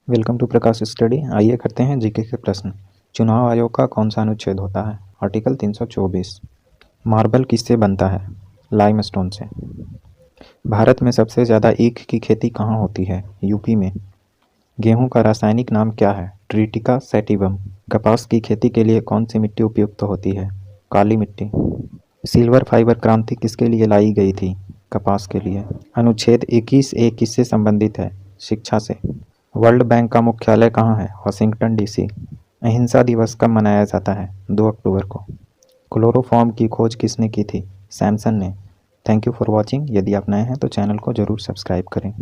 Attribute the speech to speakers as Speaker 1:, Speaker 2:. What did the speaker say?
Speaker 1: Welcome to Prakash study. आइए करते हैं जीके के प्रश्न। चुनाव आयोग का कौन सा अनुच्छेद होता है? आर्टिकल 324। मार्बल किससे बनता है? लाइमस्टोन से। भारत में सबसे ज़्यादा ईख की खेती कहाँ होती है? यूपी में। गेहूं का रासायनिक नाम क्या है? ट्रिटिका सैटिवम। कपास की खेती के लिए कौन सी मिट्टी उपयुक्त होती है? काली मिट्टी। सिल्वर फाइबर क्रांति किसके लिए लाई गई थी? कपास के लिए। अनुच्छेद 21A किससे संबंधित है? शिक्षा से। वर्ल्ड बैंक का मुख्यालय कहाँ है? Washington DC. अहिंसा दिवस कब मनाया जाता है? 2 अक्टूबर को। क्लोरोफॉर्म की खोज किसने की थी? सैमसन ने। Thank you for watching. यदि आप नए हैं तो चैनल को ज़रूर सब्सक्राइब करें।